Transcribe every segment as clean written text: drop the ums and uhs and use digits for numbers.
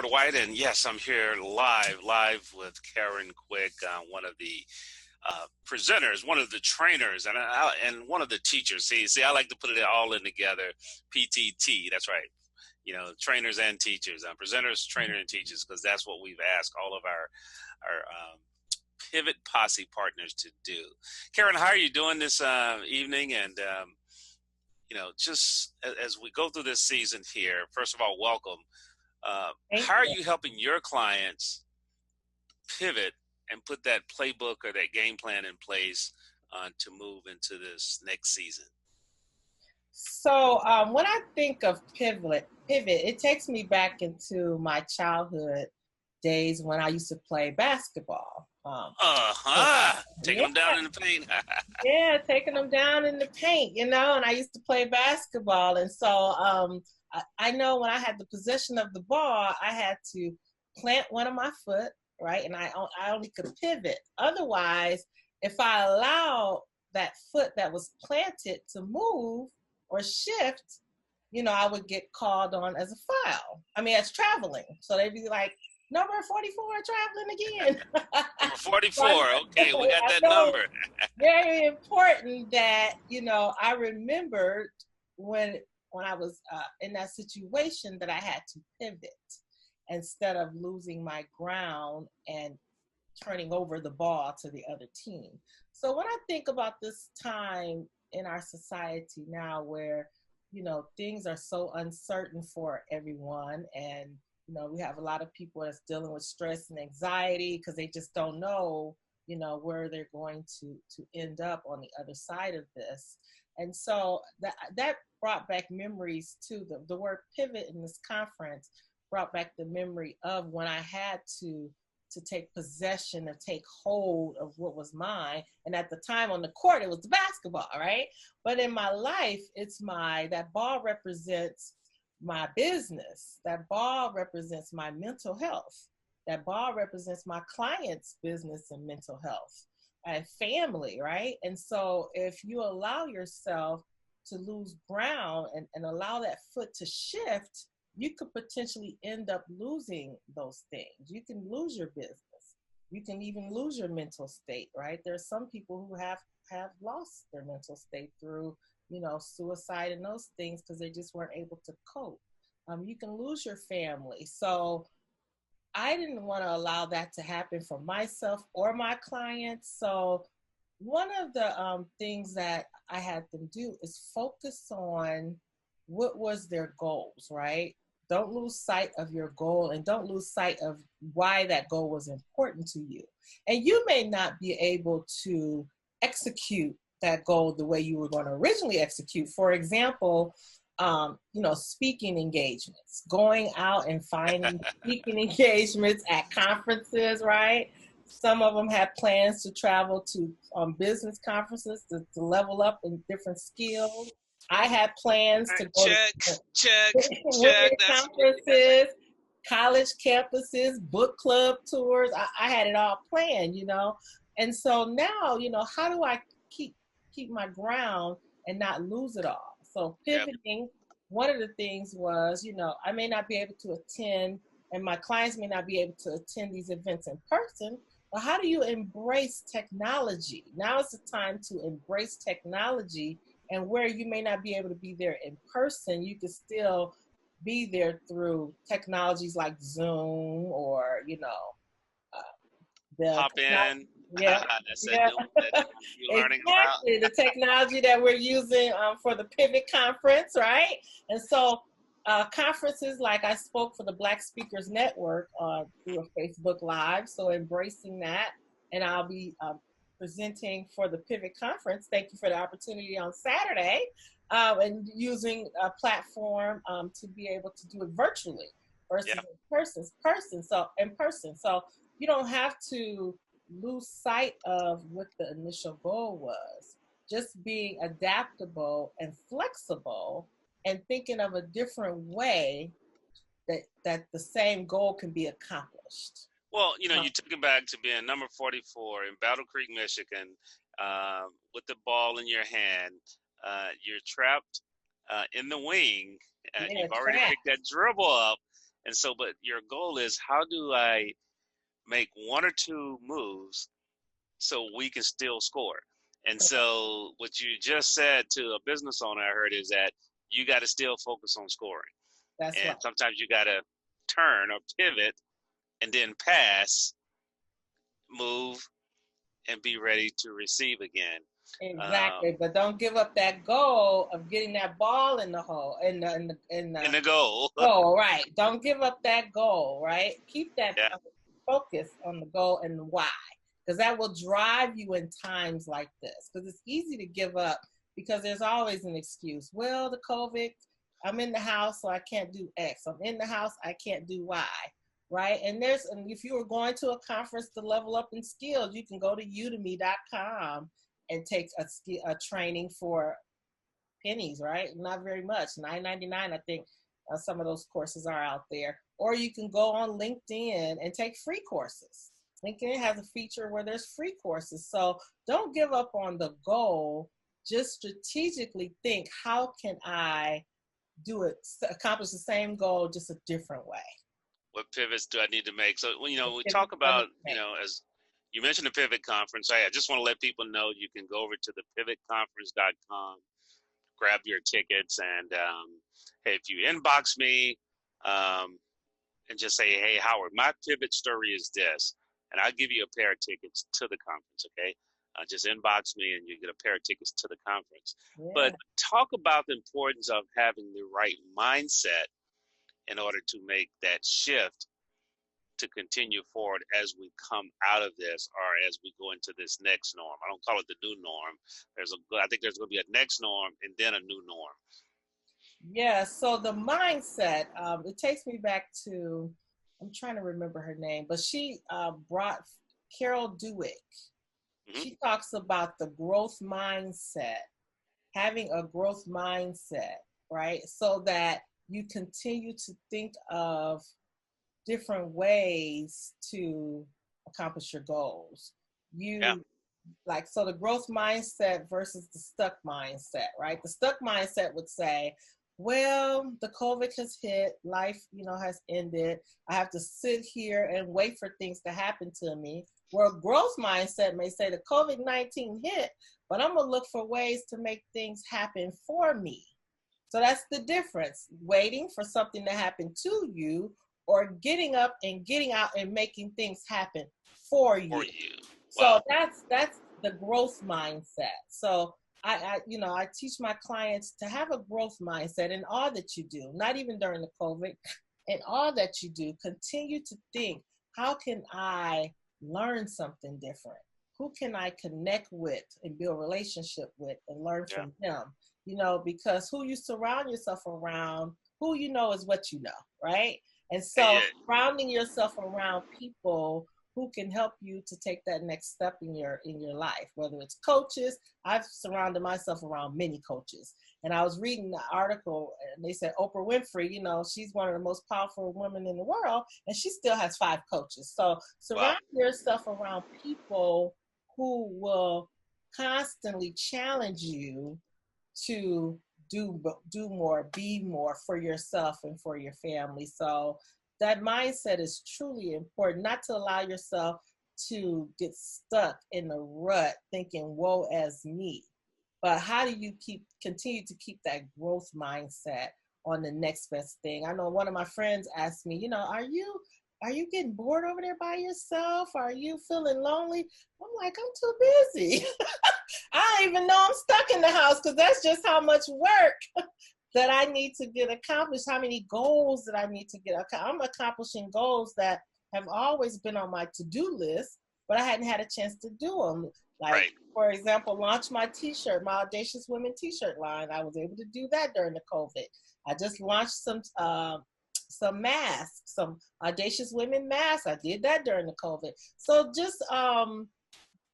White, and yes, I'm here live with Karyn Quick, one of the presenters, one of the trainers, and one of the teachers. See, I like to put it all in together. PTT, that's right. Trainers and teachers, presenters, trainers, and teachers, because that's what we've asked all of our pivot posse partners to do. Karyn, how are you doing this evening? And just as we go through this season here, first of all, welcome. Thank How are you. you helping your clients pivot and put that playbook or that game plan in place to move into this next season? When I think of pivot, it takes me back into my childhood days when I used to play basketball. Taking Yeah, them down in the paint. yeah, taking them down in the paint, and I used to play basketball. I know when I had the possession of the ball, I had to plant one of my foot, right? And I only could pivot. Otherwise, if I allowed that foot that was planted to move or shift, I would get called on as a foul. I mean, as traveling. So they'd be like, number 44 traveling again. Number So I 44. Okay, we got I that know number. very important that I remembered when I was in that situation that I had to pivot instead of losing my ground and turning over the ball to the other team. So when I think about this time in our society now where things are so uncertain for everyone, and we have a lot of people that's dealing with stress and anxiety because they just don't know where they're going to end up on the other side of this. And so that brought back memories too. The word pivot in this conference brought back the memory of when I had to take possession, to take hold of what was mine. And at the time on the court, it was the basketball, right? But in my life, that ball represents my business. That ball represents my mental health. That ball represents my client's business and mental health and family, right? And so if you allow yourself to lose ground and allow that foot to shift, you could potentially end up losing those things. You can lose your business. You can even lose your mental state, right? There's some people who have lost their mental state through, suicide and those things because they just weren't able to cope. You can lose your family. So I didn't want to allow that to happen for myself or my clients. So one of the things that I had them do is focus on what was their goals, right? Don't lose sight of your goal and don't lose sight of why that goal was important to you. And you may not be able to execute that goal the way you were going to originally execute. For example, speaking engagements, going out and finding speaking engagements at conferences, right? Some of them had plans to travel to business conferences to level up in different skills. I had plans All to right, go check, to check, check. women That's conferences, college campuses, book club tours. I had it all planned. And so now, how do I keep my ground and not lose it all? So yep. pivoting, one of the things was, I may not be able to attend, and my clients may not be able to attend these events in person. But how do you embrace technology? Now is the time to embrace technology, and where you may not be able to be there in person, you can still be there through technologies like Zoom or uh, the Hop in. yeah, That's that yeah, new that you're learning about. exactly, the technology that we're using for the Pivot Conference, right? And so conferences like I spoke for the Black Speakers Network through a Facebook Live, so embracing that, and I'll be presenting for the Pivot Conference. Thank you for the opportunity on Saturday, and using a platform to be able to do it virtually versus Yep. in person. So you don't have to lose sight of what the initial goal was. Just being adaptable and flexible and thinking of a different way that the same goal can be accomplished. Well, you took it back to being number 44 in Battle Creek, Michigan, with the ball in your hand. You're trapped in the wing. Yeah, You've already track. picked that dribble up, And so, but your goal is, how do I make one or two moves so we can still score? And so what you just said to a business owner, I heard, is that you got to still focus on scoring. That's And right. sometimes you got to turn or pivot and then pass, move, and be ready to receive again. Exactly, but don't give up that goal of getting that ball in the hole, in In the the goal. goal, right? Don't give up that goal, right? Keep that Yeah. focus on the goal and the why, because that will drive you in times like this. Because it's easy to give up because there's always an excuse. Well, the COVID, I'm in the house, so I can't do X. I'm in the house, I can't do Y. Right. And if you were going to a conference to level up in skills, you can go to udemy.com and take a training for pennies, right? Not very much, $9.99. I think some of those courses are out there. Or you can go on LinkedIn and take free courses. LinkedIn has a feature where there's free courses. So don't give up on the goal. Just strategically think, how can I accomplish the same goal, just a different way? What pivots do I need to make? So, we Pivot talk I need about, to make. as you mentioned the Pivot Conference. I just want to let people know you can go over to the pivotconference.com, grab your tickets, and hey, if you inbox me and just say, hey, Howard, my pivot story is this, and I'll give you a pair of tickets to the conference, okay? Just inbox me and you get a pair of tickets to the conference. But Yeah. talk about the importance of having the right mindset in order to make that shift to continue forward as we come out of this, or as we go into this next norm. I don't call it the new norm. I think there's going to be a next norm and then a new norm. Yeah, so the mindset, it takes me back to, I'm trying to remember her name, but she brought Carol Dweck. Mm-hmm. She talks about the growth mindset, having a growth mindset, right? So that you continue to think of different ways to accomplish your goals. Yeah. You so the growth mindset versus the stuck mindset, right? The stuck mindset would say, well, the COVID has hit, life, has ended. I have to sit here and wait for things to happen to me. Where a growth mindset may say the COVID-19 hit, but I'm gonna look for ways to make things happen for me. So that's the difference. Waiting for something to happen to you, or getting up and getting out and making things happen for For you. you. So Wow. that's the growth mindset. So I teach my clients to have a growth mindset in all that you do, not even during the COVID, in all that you do. Continue to think, how can I learn something different? Who can I connect with and build a relationship with and learn Yeah. from them? Because who you surround yourself around, who you know is what you know, right? And so Yeah. surrounding yourself around people who can help you to take that next step in your life, whether it's coaches. I've surrounded myself around many coaches. And I was reading the article and they said Oprah Winfrey, she's one of the most powerful women in the world, and she still has 5 coaches. So Wow. surround yourself around people who will constantly challenge you to do more, be more for yourself and for your family. So that mindset is truly important, not to allow yourself to get stuck in a rut thinking, woe as me. But how do you continue to keep that growth mindset on the next best thing? I know one of my friends asked me, are you getting bored over there by yourself? Are you feeling lonely? I'm like, I'm too busy. I don't even know I'm stuck in the house, because that's just how much work that I need to get accomplished, how many goals that I need to get. I'm accomplishing goals that have always been on my to-do list, but I hadn't had a chance to do them. Like, Right. for example, launch my t-shirt, my Audacious Women t-shirt line. I was able to do that during the COVID. I just launched some masks, some Audacious Women masks. I did that during the COVID. So just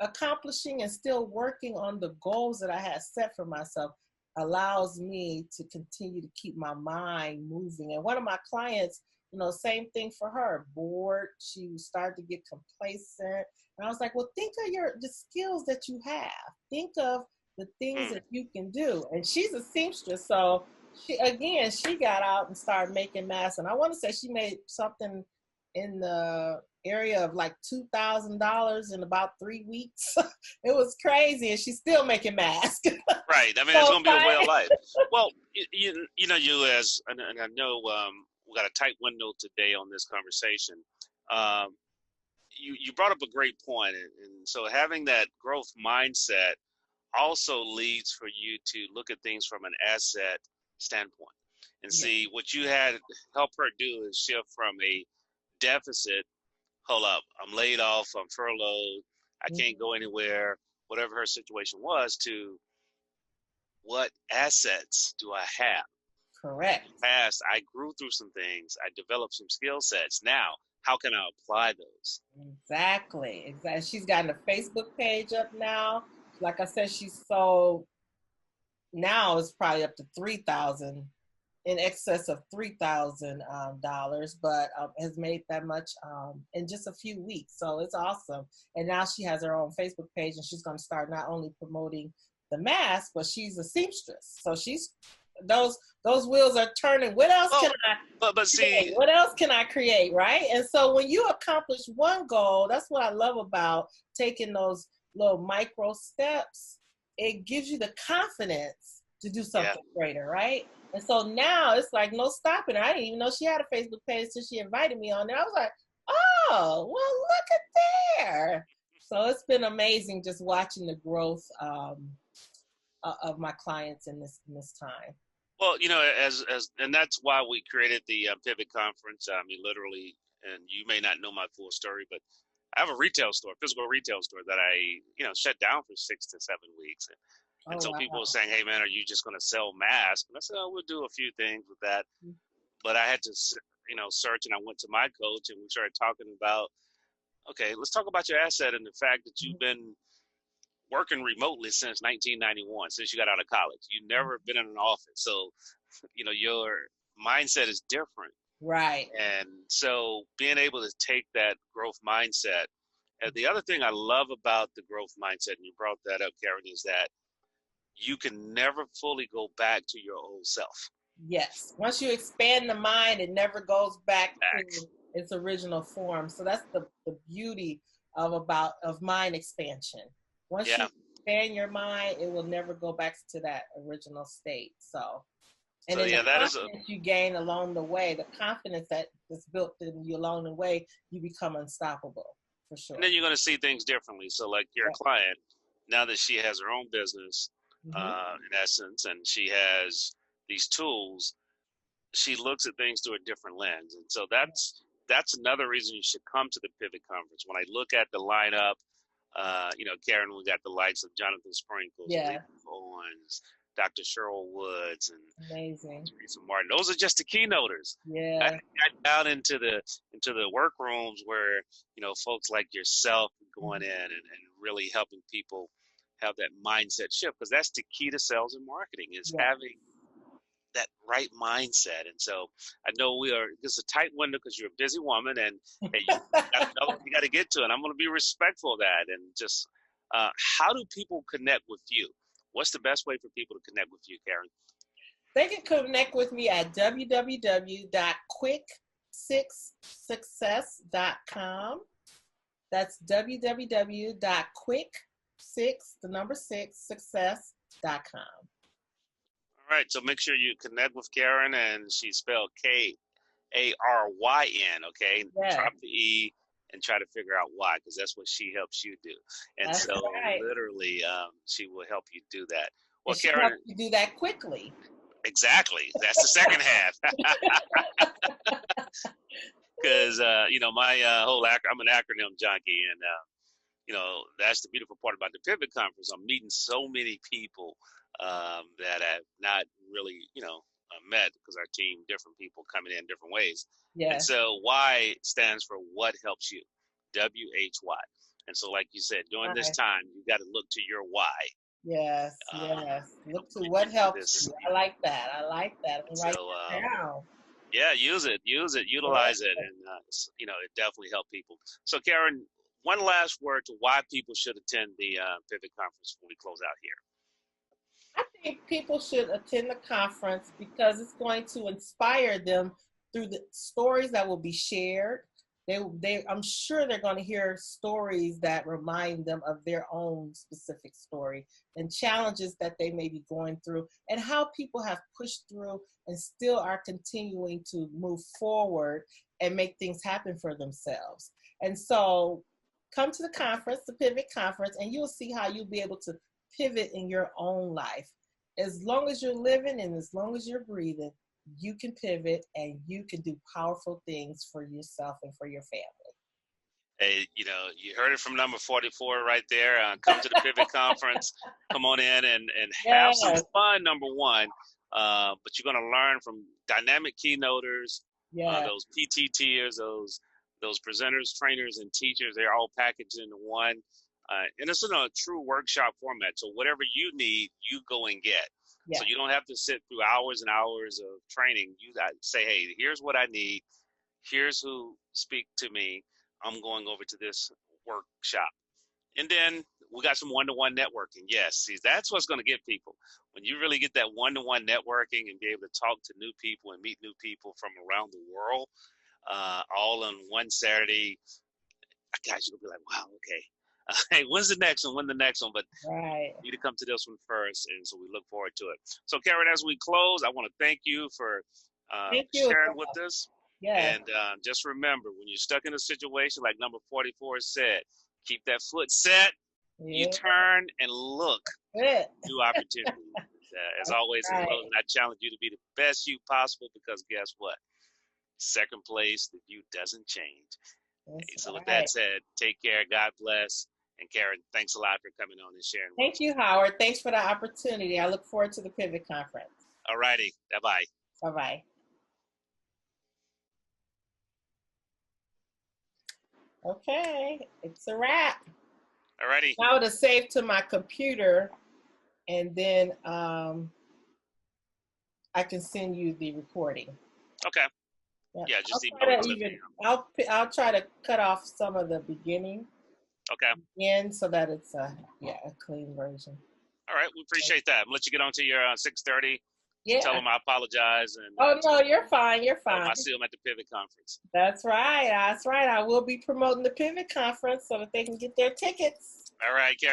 accomplishing and still working on the goals that I had set for myself allows me to continue to keep my mind moving. And one of my clients, same thing for her, bored. She started to get complacent. And I was like, well, think of the skills that you have. Think of the things Hmm. that you can do. And she's a seamstress. So she got out and started making masks, and I want to say she made something in the area of like $2,000 in about 3 weeks. It was crazy, and she's still making masks. Right. I mean, it's So going to be a way of life. Well, you know, you as, and I know we got a tight window today on this conversation. Um, you brought up a great point, and so having that growth mindset also leads for you to look at things from an asset standpoint and yeah. see what you had help her do is shift from a deficit. Hold up, I'm laid off, I'm furloughed, I can't Mhm. go anywhere, whatever her situation was, to what assets do I have? In the Correct. past, I grew through some things, I developed some skill sets. Now, how can I apply those? Exactly. Exactly. She's gotten a Facebook page up now. Like I said, she's sold now it's probably up to 3,000, in excess of $3,000, but has made that much in just a few weeks. So it's awesome. And now she has her own Facebook page, and she's going to start not only promoting the mask, but she's a seamstress. So she's those wheels are turning. What else Well, can I but create? see, What else can I create? Right. And so when you accomplish one goal, that's what I love about taking those little micro steps. It gives you the confidence to do yeah. something greater, right? And so now it's like no stopping her. I didn't even know she had a Facebook page till she invited me on there. I was like, oh, well, look at there. So it's been amazing just watching the growth of my clients in this time. Well, you know, and that's why we created the Pivot Conference. I mean, literally, and you may not know my full story, but I have a retail store, physical retail store that I, shut down for 6 to 7 weeks. And Oh so people wow. were saying, "Hey, man, are you just going to sell masks?" And I said, "Oh, we'll do a few things with that." But I had to, search, and I went to my coach, and we started talking about, okay, let's talk about your asset and the fact that you've been working remotely since 1991, since you got out of college. You've never been in an office, so your mindset is different. Right. And so being able to take that growth mindset, and the other thing I love about the growth mindset, and you brought that up, Karyn, is that you can never fully go back to your old self. Yes. Once you expand the mind, it never goes back to Back. its original form. So that's the beauty of mind expansion. Once you Yeah. expand your mind, it will never go back to that original state. So, and So then the yeah, that is a confidence you gain along the way, the confidence that is built in you along the way, you become unstoppable for and sure. then you're going to see things differently. So like your Yeah. client, now that she has her own business, Mm-hmm. in essence, and she has these tools, she looks at things through a different lens. And so that's another reason you should come to the Pivot Conference. When I look at the lineup, Karyn, we got the likes of Jonathan Sprinkles, Yeah. Lisa Owens, Dr. Cheryl Woods, and Amazing. Teresa Martin. Those are just the keynoters. I Yeah. got down into the workrooms where folks like yourself going in and really helping people have that mindset shift, because that's the key to sales and marketing is Yeah. having that right mindset. And so I know this is a tight window because you're a busy woman, and hey, you got to get to it. I'm going to be respectful of that. And just how do people connect with you? What's the best way for people to connect with you, Karyn? They can connect with me at www.quick6success.com. That's www.quick6success.com. All right, so make sure you connect with Karyn, and she's spelled Karyn. Okay, Yeah, drop the E and try to figure out why, because that's what she helps you do. And that's so, right. literally, she will help you do that. And Well, she Karyn, helps you do that quickly. exactly. That's the second half. Because my I'm an acronym junkie, and that's the beautiful part about the Pivot Conference. I'm meeting so many people that I've not really met, because our team, different people coming in different ways. And Yeah. so Y stands for what helps you, WHY. And so, like you said, during this Right. time, you got to look to your why. Yes, Uh, yes. Look to Bring what you through helps this. you. I like that. I like that. And I'm so, writing that down. yeah, use it, utilize it, and it definitely help people. So, Karyn, one last word to why people should attend the Pivot Conference before we close out here. I think people should attend the conference because it's going to inspire them through the stories that will be shared. I'm sure they're going to hear stories that remind them of their own specific story and challenges that they may be going through, and how people have pushed through and still are continuing to move forward and make things happen for themselves. And so, come to the conference, the Pivot Conference, and you'll see how you'll be able to pivot in your own life. As long as you're living and as long as you're breathing, you can pivot and you can do powerful things for yourself and for your family. Hey, you heard it from number 44 right there. Come to the Pivot Conference. Come on in and have some Yes. fun, number one. But you're going to learn from dynamic keynoters, Yes. those PTTers, those presenters, trainers, and teachers. They're all packaged into one. And it's in a true workshop format. So whatever you need, you go and get. Yes. So you don't have to sit through hours and hours of training. You got to say, hey, here's what I need. Here's who speak to me. I'm going over to this workshop. And then we got some one-to-one networking. Yes, see, that's what's going to get people. When you really get that one-to-one networking and be able to talk to new people and meet new people from around the world, all on one Saturday, guys, you'll be like, wow, okay. Hey, when's the next one? When the next one? But right. you need to come to this one first, and so we look forward to it. So, Karyn, as we close, I want to thank you for sharing with us. Yes. And just remember, when you're stuck in a situation like number 44 said, keep that foot set, you turn and look, new opportunities. As always, in closing, I challenge you to be the best you possible, because guess what? Second place, the view doesn't change. So with that said, take care. God bless. And Karyn, thanks a lot for coming on and sharing. Thank you, Howard. Thanks for the opportunity. I look forward to the Pivot Conference. All righty. Bye-bye. Bye-bye. Okay, it's a wrap. All righty. Now to save to my computer, and then I can send you the recording. Okay. Yeah, just I'll try to cut off some of the beginning. Okay. Again, so that it's a clean version. All right, we appreciate that. I'll let you get on to your 6:30. Yeah. Tell them I apologize. And no, you're fine. You're fine. I see them at the Pivot Conference. That's right. I will be promoting the Pivot Conference so that they can get their tickets. All right, Karyn.